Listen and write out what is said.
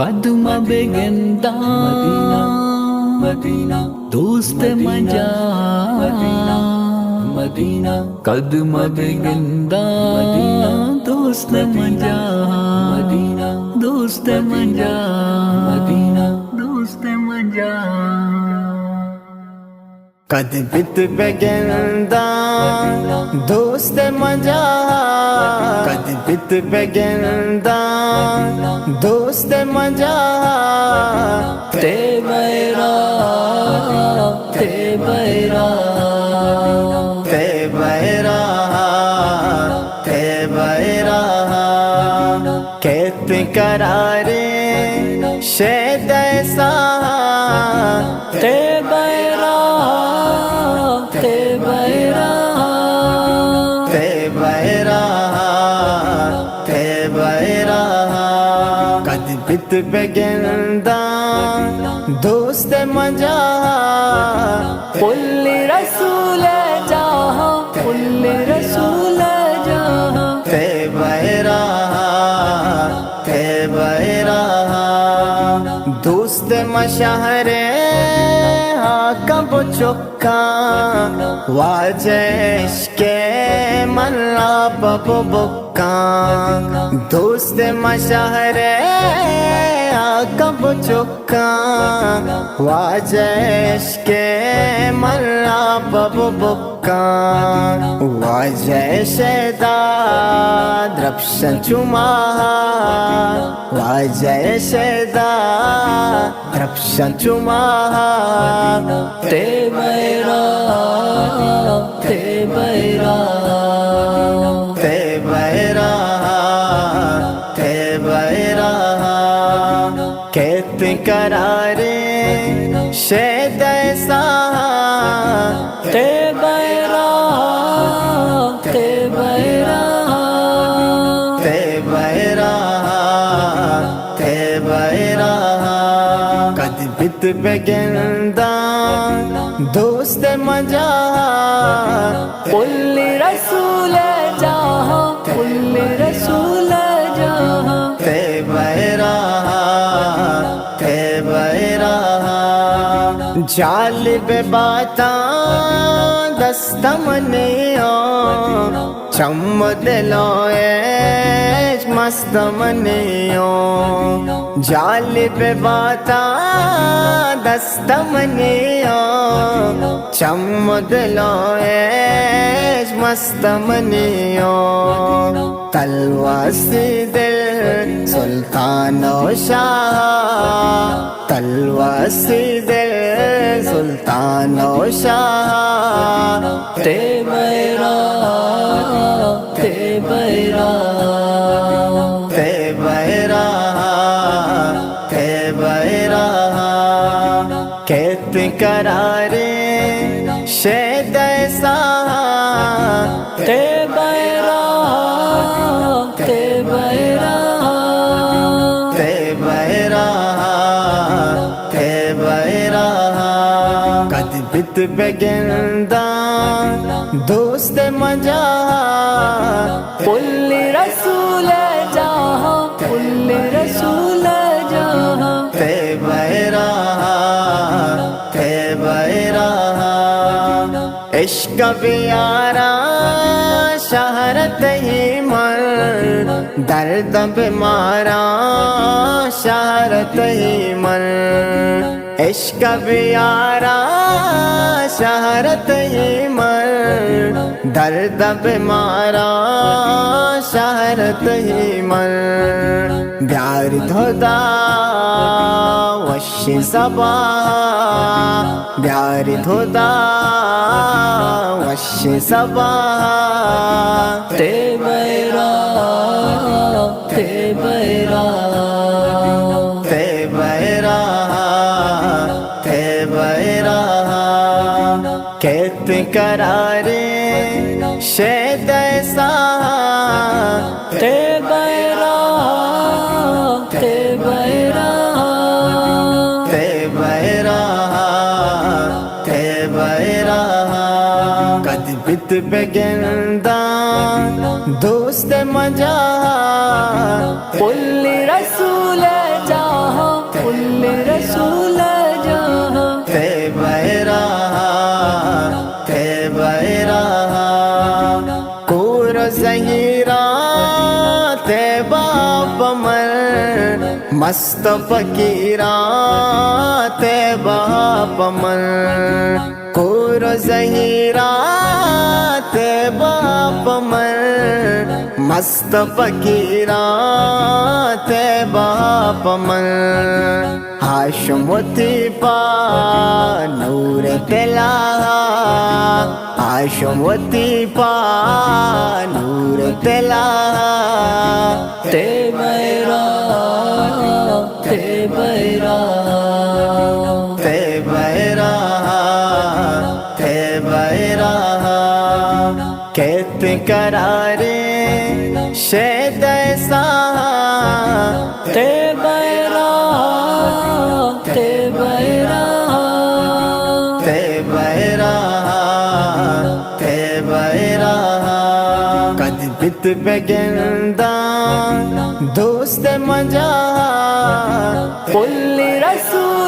قدم بگندا مدینہ دوست مجا مدینہ قدم بگندا دوست مجا مدینہ دوست مجا مدینہ دوست مجا قد بت بگندا دوست مجا قد بت بگندا دوست مجا تے بیرا تے بیرا تے بیرا تے بیرا کہت قرارے شید ایسا تے بیرا تے بیرا تے بیرا تے بیرا قد بت بگندا دوست مجا قل رسول جہاں قل رسول جہاں تے بیرا تے بیرا دوست مشہرے کب چکا واجش کے ملا بب بکا دوست مشہرے کب چکا واجش کے ملا بب بکا واجش دا درپشن چما واجش دا درپشن چما تے بیرا تے بیرا تے بیرا تے بیرا کہت قرارے شید ایسا تے بیرا تے بیرا تے بیرا تے بیرا قد بت بگندا دوست مجا قل رسول جہاں قل رسول جہاں تے بیرا تے بیرا جالب باتاں دستمنیوں چم دلوئے مستمنیوں جالب باتاں دستمنیوں چم دلوئے مستمنیوں تلواسی دل سلطان و شاہ تلواسی دل سلطان و شاہ تے بیرا تے بیرا تے بیرا تے بیرا کہت قرارے شید ایسا تے بیرا تے بیرا تے بیرا تے بیرا قد بت بگندا دوست مجا قل رسول جہاں قل رسول جہاں تے بیرا تے بیرا عشق بیارا شہرت ہی مر درد بیمارا شہرت ہی مر عشق بیارا شہرت ہی مر درد بیمارا شہرت ہی مر بیار دھودا وش زبا بیار دھودا وش زبا تے بیرا تے بیرا تے بیرا تے بیرا کہت قرارے شید ایسا تے بیرا تے بیرا تے بیرا تے بیرا قد بت بگندا دوست مجا قل رسول جہاں کل رسول جہاں تے بیراہ تے بیراہ کور زہیرہ تے باپ من مست فقیرہ تے باپ من کور زہیرہ تے باپ من مست فقیرہ تے باپ من ہاشمتی پا نور تلا ہاشمتی پا نور تلا تے بیرا تے بیرا تے بیراہ تے بیراہ کہت کرارے شید ایسا تے بیرا تے بیرا تے بیراہ تے بیراہ قد بت بگندہ دوست مجا کل رسول